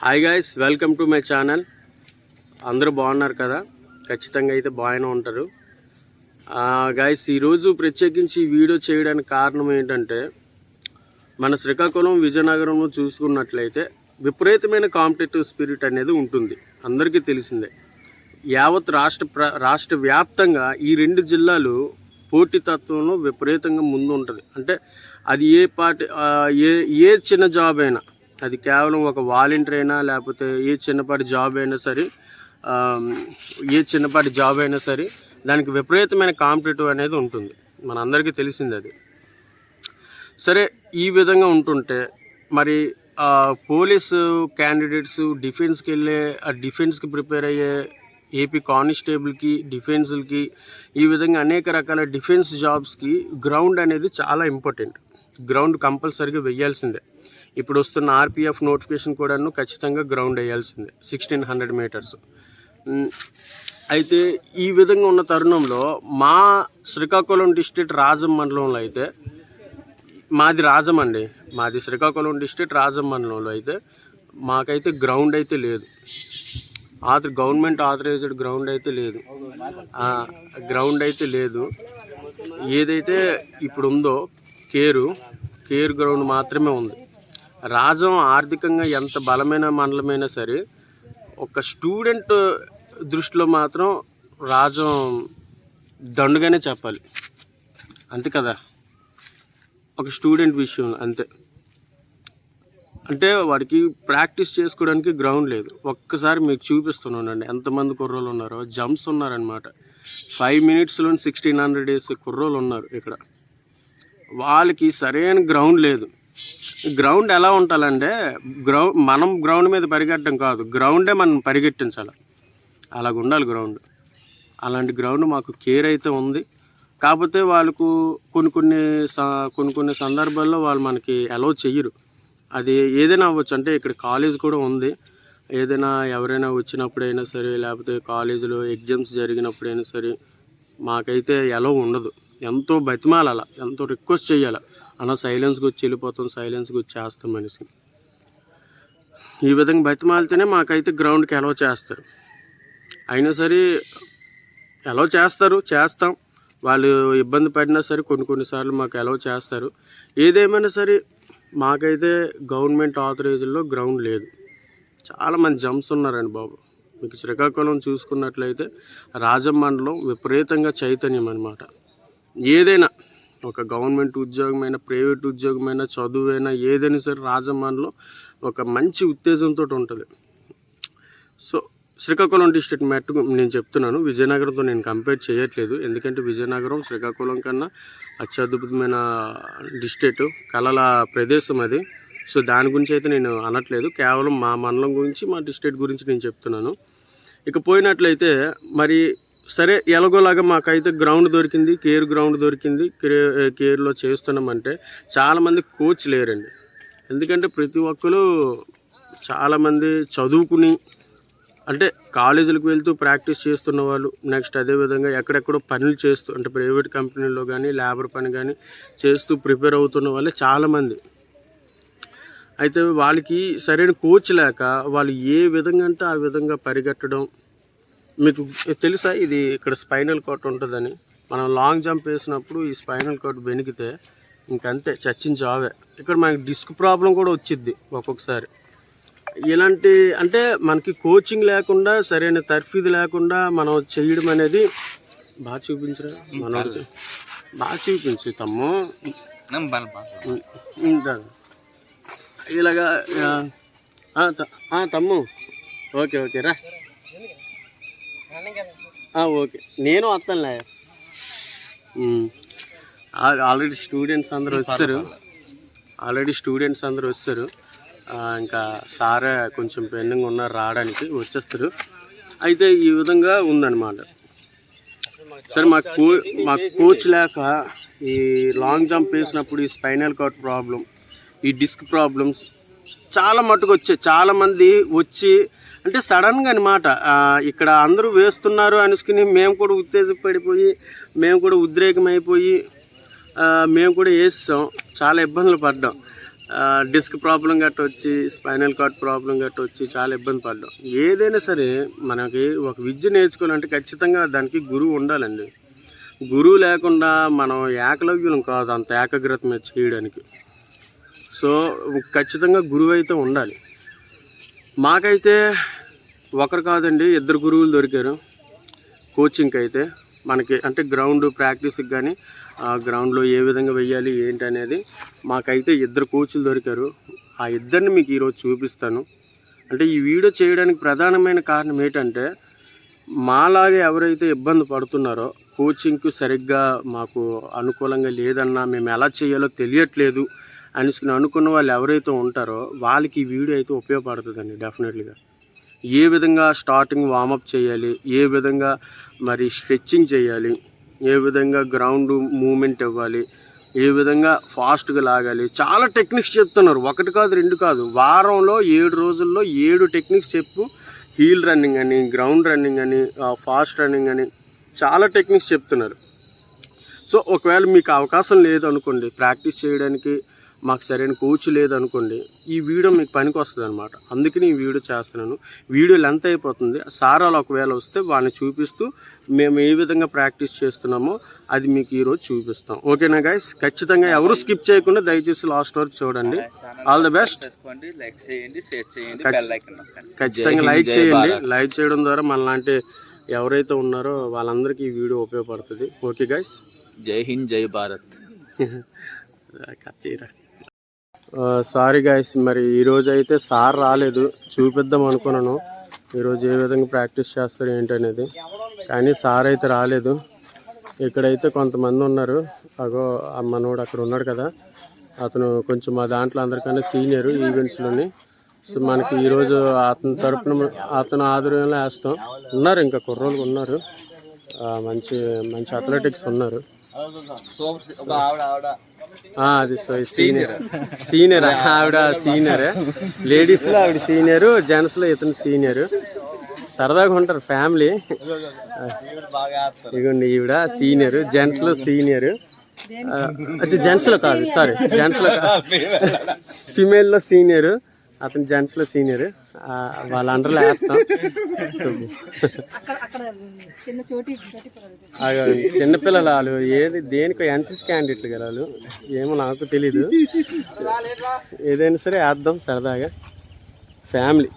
Hi guys, welcome to my channel. అందరూ బాగున్నారు కదా? ఖచ్చితంగా అయితే బాగానే ఉంటారు గైస్. ఈరోజు ప్రత్యేకించి వీడియో చేయడానికి కారణం ఏంటంటే, మన శ్రీకాకుళం విజయనగరంలో చూసుకున్నట్లయితే విపరీతమైన కాంపిటేటివ్ స్పిరిట్ అనేది ఉంటుంది, అందరికీ తెలిసిందే. యావత్ రాష్ట్ర వ్యాప్తంగా ఈ రెండు జిల్లాలు పోటీతత్వంలో విపరీతంగా ముందు ఉంటుంది. అంటే అది ఏ చిన్న జాబ్ అయినా, అది కేవలం ఒక వాలంటీర్ అయినా, లేకపోతే ఏ చిన్నపాటి జాబ్ అయినా సరే దానికి విపరీతమైన కాంపిటేటివ్ అనేది ఉంటుంది, మనందరికీ తెలిసింది అది. సరే, ఈ విధంగా ఉంటుంటే మరి పోలీసు క్యాండిడేట్స్ డిఫెన్స్కి వెళ్ళే, డిఫెన్స్కి ప్రిపేర్ అయ్యే ఏపీ కానిస్టేబుల్కి, డిఫెన్స్లకి, ఈ విధంగా అనేక రకాల డిఫెన్స్ జాబ్స్కి గ్రౌండ్ అనేది చాలా ఇంపార్టెంట్. గ్రౌండ్ కంపల్సరీగా వేయాల్సిందే. ఇప్పుడు వస్తున్న ఆర్పిఎఫ్ నోటిఫికేషన్ కూడాను ఖచ్చితంగా గ్రౌండ్ వేయాల్సిందే, 1600 మీటర్స్. అయితే ఈ విధంగా ఉన్న తరుణంలో మా శ్రీకాకుళం డిస్ట్రిక్ట్ రాజం మండలంలో అయితే, మాది శ్రీకాకుళం డిస్ట్రిక్ట్ రాజం మండలంలో అయితే మాకైతే గ్రౌండ్ అయితే లేదు. గవర్నమెంట్ ఆథరైజ్డ్ గ్రౌండ్ అయితే లేదు. ఏదైతే ఇప్పుడు ఉందో కేర్ గ్రౌండ్ మాత్రమే ఉంది. రాజం ఆర్థికంగా ఎంత బలమైన మండలమైనా సరే, ఒక స్టూడెంట్ దృష్టిలో మాత్రం రాజం దండుగానే చెప్పాలి, అంతే కదా. ఒక స్టూడెంట్ విషయం అంతే. అంటే వాడికి ప్రాక్టీస్ చేసుకోవడానికి గ్రౌండ్ లేదు. ఒక్కసారి మీకు చూపిస్తున్నానండి ఎంతమంది కుర్రోళ్ళు ఉన్నారో. జంప్స్ ఉన్నారనమాట. 5 మినిట్స్లో 1600 వేసే కుర్రోళ్ళు ఉన్నారు ఇక్కడ. వాళ్ళకి సరైన గ్రౌండ్ లేదు. గ్రౌండ్ ఎలా ఉండాలంటే, మనం గ్రౌండ్ మీద పరిగెట్టడం కాదు, గ్రౌండే మనం పరిగెట్టించాలి, అలాగ ఉండాలి గ్రౌండ్. అలాంటి గ్రౌండ్ మాకు కేర్ అయితే ఉంది. కాకపోతే వాళ్ళకు కొన్ని సందర్భాల్లో వాళ్ళు మనకి అలౌ చెయ్యరు. అది ఏదైనా అవ్వచ్చు. అంటే ఇక్కడ కాలేజ్ కూడా ఉంది. ఏదైనా ఎవరైనా వచ్చినప్పుడైనా సరే, లేకపోతే కాలేజీలో ఎగ్జామ్స్ జరిగినప్పుడైనా సరే మాకైతే అలౌ ఉండదు. ఎంతో బతిమాలాల, ఎంతో రిక్వెస్ట్ చేయాలి, అన్న సైలెన్స్కి వచ్చి వెళ్ళిపోతాం, సైలెన్స్కి వచ్చి చేస్తాం మనిషి. ఈ విధంగా బతిమాలితేనే మాకైతే గ్రౌండ్కి అలౌ చేస్తారు. అయినా సరే అలౌ చేస్తాం. వాళ్ళు ఇబ్బంది పడినా సరే కొన్నిసార్లు మాకు అలౌ చేస్తారు. ఏదేమైనా సరే మాకైతే గవర్నమెంట్ ఆథరైజ్డ్లో గ్రౌండ్ లేదు. చాలామంది జంప్స్ ఉన్నారండి బాబు. మీకు శ్రీకాకుళం చూసుకున్నట్లయితే రాజం మండలం విపరీతంగా చైతన్యం అనమాట. ఏదైనా ఒక గవర్నమెంట్ ఉద్యోగమైనా, ప్రైవేట్ ఉద్యోగమైనా, చదువైనా, ఏదైనా సరే రాజం మండలం ఒక మంచి ఉత్తేజంతో ఉంటుంది. సో శ్రీకాకుళం డిస్ట్రిక్ట్ మట్టుకు నేను చెప్తున్నాను, విజయనగరంతో నేను కంపేర్ చేయట్లేదు. ఎందుకంటే విజయనగరం శ్రీకాకుళం కన్నా అత్యద్భుతమైన డిస్ట్రిక్ట్, కళల ప్రదేశం అది. సో దాని గురించి అయితే నేను అనట్లేదు, కేవలం మా మండలం గురించి, మా డిస్ట్రిక్ట్ గురించి నేను చెప్తున్నాను. ఇక పోయినట్లయితే మరి సరే, ఎలాగోలాగా మాకైతే గ్రౌండ్ దొరికింది, కేర్ గ్రౌండ్ దొరికింది. కేర్లో చేస్తున్నామంటే చాలామంది కోచ్ లేరండి. ఎందుకంటే ప్రతి ఒక్కరు చాలామంది చదువుకుని, అంటే కాలేజీలకు వెళ్తూ ప్రాక్టీస్ చేస్తున్న వాళ్ళు, నెక్స్ట్ అదేవిధంగా ఎక్కడెక్కడో పనులు చేస్తూ, అంటే ప్రైవేట్ కంపెనీల్లో కానీ లేబర్ పని కానీ చేస్తూ ప్రిపేర్ అవుతున్న వాళ్ళే చాలామంది. అయితే వాళ్ళకి సరైన కోచ్ లేక వాళ్ళు ఏ విధంగా అంటే ఆ విధంగా పరిగెట్టడం. మీకు తెలుసా, ఇది ఇక్కడ స్పైనల్ కార్డ్ ఉంటుందని. మనం లాంగ్ జంప్ వేసినప్పుడు ఈ స్పైనల్ కార్డ్ బెనికితే ఇంకంతే, చచ్చిన జావే. ఇక్కడ మనకి డిస్క్ ప్రాబ్లం కూడా వచ్చిద్ది ఒక్కొక్కసారి. ఇలాంటి అంటే మనకి కోచింగ్ లేకుండా, సరైన తర్ఫీదు లేకుండా మనం చేయడం అనేది. బాగా చూపించరా మనోడికి, బాగా చూపించు తమ్ము. ఇలాగా తమ్ము. ఓకే రా, ఓకే, నేను వస్తానులే. ఆల్రెడీ స్టూడెంట్స్ అందరూ వచ్చారు. ఇంకా సారే కొంచెం పెండింగ్ ఉన్నారు, రావడానికి వచ్చేస్తారు. అయితే ఈ విధంగా ఉందన్నమాట. సరే, మాకు కోచ్ లేక ఈ లాంగ్ జంప్ వేసినప్పుడు ఈ స్పైనల్ కార్డ్ ప్రాబ్లం, ఈ డిస్క్ ప్రాబ్లమ్స్ చాలా మట్టుకు వచ్చాయి. చాలామంది వచ్చి అంటే సడన్గా అనమాట, ఇక్కడ అందరూ వేస్తున్నారు అనుకుని మేము కూడా ఉత్తేజపడిపోయి, మేము కూడా ఉద్రేకమైపోయి మేము కూడా వేసాం. చాలా ఇబ్బందులు పడ్డాం. డిస్క్ ప్రాబ్లం గట్ట వచ్చి స్పైనల్ కార్డ్ ప్రాబ్లం గట్ట వచ్చి చాలా ఇబ్బంది పడ్డాం. ఏదైనా సరే మనకి ఒక విద్య నేర్చుకోవాలంటే ఖచ్చితంగా దానికి గురువు ఉండాలండి. గురువు లేకుండా మనం ఏకలవ్యులం కాదు అంత ఏకాగ్రత చేయడానికి. సో ఖచ్చితంగా గురువు అయితే ఉండాలి. మాకైతే ఒకరు కాదండి, 2 గురువులు దొరికారు కోచింగ్కి అయితే. మనకి అంటే గ్రౌండ్ ప్రాక్టీస్కి కానీ గ్రౌండ్లో ఏ విధంగా వెయ్యాలి ఏంటి అనేది మాకైతే 2 కోచ్లు దొరికారు. ఆ 2ని మీకు ఈరోజు చూపిస్తాను. అంటే ఈ వీడియో చేయడానికి ప్రధానమైన కారణం ఏంటంటే, మాలాగే ఎవరైతే ఇబ్బంది పడుతున్నారో కోచింగ్కి సరిగ్గా మాకు అనుకూలంగా లేదన్నా, మేము ఎలా చేయాలో తెలియట్లేదు అనుకున్న వాళ్ళు ఎవరైతే ఉంటారో వాళ్ళకి ఈ వీడియో అయితే ఉపయోగపడుతుందండి డెఫినెట్లీగా. ఏ విధంగా స్టార్టింగ్ వార్మప్ చేయాలి, ఏ విధంగా మరి స్ట్రెచ్చింగ్ చేయాలి, ఏ విధంగా గ్రౌండ్ మూమెంట్ ఇవ్వాలి, ఏ విధంగా ఫాస్ట్గా లాగాలి, చాలా టెక్నిక్స్ చెప్తున్నారు. 1 కాదు 2 కాదు, వారంలో 7 రోజుల్లో 7 టెక్నిక్స్ చెప్పు. హీల్ రన్నింగ్ అని, గ్రౌండ్ రన్నింగ్ అని, ఫాస్ట్ రన్నింగ్ అని చాలా టెక్నిక్స్ చెప్తున్నారు. సో ఒకవేళ మీకు అవకాశం లేదు అనుకోండి, ప్రాక్టీస్ చేయడానికి మాకు సరైన కోచ్ లేదనుకోండి, ఈ వీడియో మీకు పనికి వస్తుంది అనమాట. అందుకని ఈ వీడియో చేస్తున్నాను. వీడియో లెంత్ అయిపోతుంది. సార్ వాళ్ళు ఒకవేళ వస్తే వాళ్ళని చూపిస్తూ మేము ఏ విధంగా ప్రాక్టీస్ చేస్తున్నామో అది మీకు ఈరోజు చూపిస్తాం. ఓకేనా గైస్? ఖచ్చితంగా ఎవరు స్కిప్ చేయకుండా దయచేసి లాస్ట్ వరకు చూడండి. All the best. ఖచ్చితంగా లైక్ చేయండి. లైక్ చేయడం ద్వారా మనలాంటి ఎవరైతే ఉన్నారో వాళ్ళందరికీ ఈ వీడియో ఉపయోగపడుతుంది. ఓకే గైస్, జై హింద్, జై భారత్. సారీ గైస్, మరి ఈరోజు అయితే సార్ రాలేదు. చూపిద్దాం అనుకున్నాను ఈరోజు ఏ విధంగా ప్రాక్టీస్ చేస్తారు ఏంటనేది, కానీ సార్ అయితే రాలేదు. ఇక్కడైతే కొంతమంది ఉన్నారు. అగో మనోడు అక్కడ ఉన్నాడు కదా, అతను కొంచెం మా దాంట్లో అందరికన్నా సీనియర్ ఈవెంట్స్లోని. సో మనకి ఈరోజు అతని తరపున అతను ఆధ్వర్యంలో వేస్తాం. ఉన్నారు ఇంకా కుర్రోళ్ళు ఉన్నారు, మంచి మంచి అథ్లెటిక్స్ ఉన్నారు. అది సీనియర్ ఆవిడ సీనియర్. లేడీస్లో ఆవిడ సీనియర్, జెంట్స్లో ఇతను సీనియర్. సరదాగా ఉంటారు ఫ్యామిలీ. ఇగోండి ఈవిడ సీనియర్, జెంట్స్లో సీనియర్. జెంట్స్లో కాదు, సారీ జెంట్స్లో ఫిమేల్లో సీనియర్, అతను జెంట్స్లో సీనియర్. వాళ్ళ అండర్లో వేస్తాం. చిన్నపిల్లలు వాళ్ళు ఏది దేనికో ఎన్సిసి క్యాండిడేట్లు కదా వాళ్ళు, ఏమో నాకు తెలీదు. ఏదైనా సరే వేద్దాం సరదాగా ఫ్యామిలీ.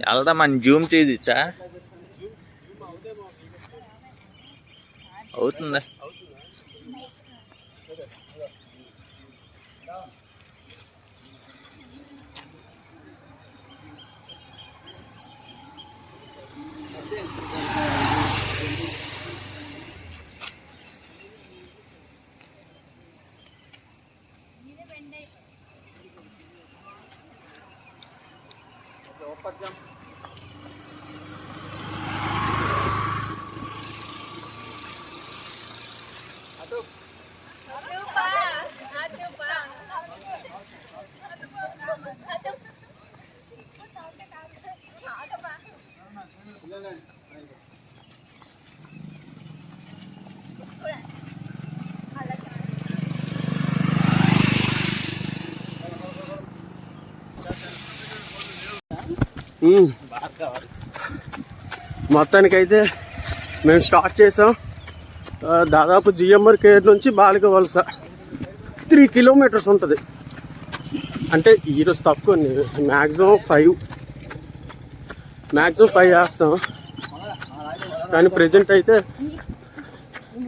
వెళ్దామని జూమ్ చేయచ్చా? అవుతుందా? మొత్తానికైతే మేము స్టార్ట్ చేసాం. దాదాపు జిఎంఆర్ కేర్ నుంచి బాలిక వలస 3 కిలోమీటర్స్ ఉంటుంది. అంటే ఈరోజు తక్కువ, మ్యాక్సిమం 5 వేస్తాం. కానీ ప్రజెంట్ అయితే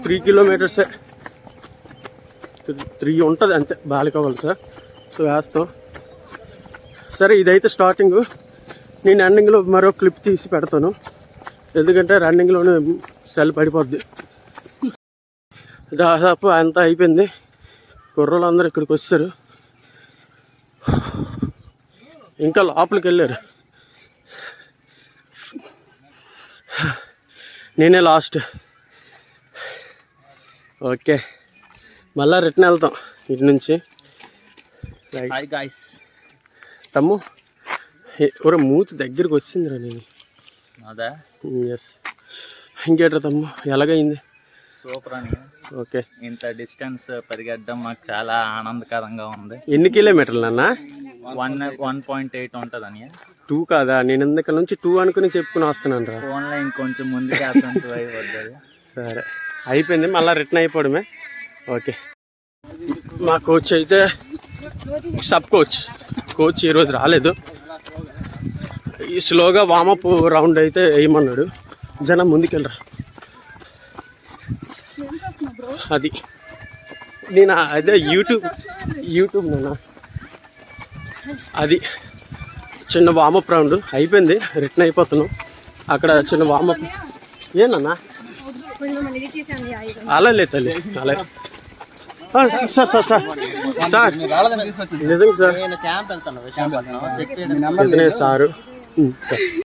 3 కిలోమీటర్సే, 3 ఉంటుంది అంతే బాలిక వలస. సో వేస్తాం. సరే ఇదైతే స్టార్టింగ్. నేను రన్నింగ్లో మరో క్లిప్ తీసి పెడతాను, ఎందుకంటే రన్నింగ్లోనే సెల్ పడిపోద్ది. దాదాపు అంతా అయిపోయింది. కుర్రోళ్ళు అందరూ ఇక్కడికి వచ్చారు, ఇంకా లోపలికి వెళ్ళారు. నేనే లాస్ట్. ఓకే మళ్ళీ రిటర్న్ వెళ్తాం ఇటు నుంచి. Right hi guys. తమ్ము ఒరే మూతి దగ్గరికి వచ్చిందిరా నేను. అదా ఎస్. ఇంకేట్రా తమ్ము ఎలాగైంది? సూపర్ అని. ఓకే. ఇంత డిస్టెన్స్ పరిగెట్టడం మాకు చాలా ఆనందకరంగా ఉంది. ఎన్ని కిలోమీటర్లు అన్న? 1.8 ఉంటుంది అని. 2 కాదా? నేను ఇందుక నుంచి 2 అనుకుని చెప్పుకుని వస్తున్నాను రా. ఫోన్లో ఇంకొంచెం ముందుకు వేస్తుంటూ అయిపోతుంది. సరే అయిపోయింది, మళ్ళీ రిటర్న్ అయిపోవడమే. ఓకే. మా కోచ్ అయితే సబ్ కోచ్ ఈరోజు రాలేదు. ఈ స్లోగా వామప్ రౌండ్ అయితే వేయమన్నాడు. జనం ముందుకెళ్ళరా. అది నేను అదే యూట్యూబ్ నేను అది చిన్న వామప్ రౌండ్ అయిపోయింది, రిటర్న్ అయిపోతున్నాం. అక్కడ చిన్న వామప్. ఏనన్నా అలా లేదు తల్లి, అలా సార్ సార్ సార్ సార్ నిజంగా సార్ సారు సార్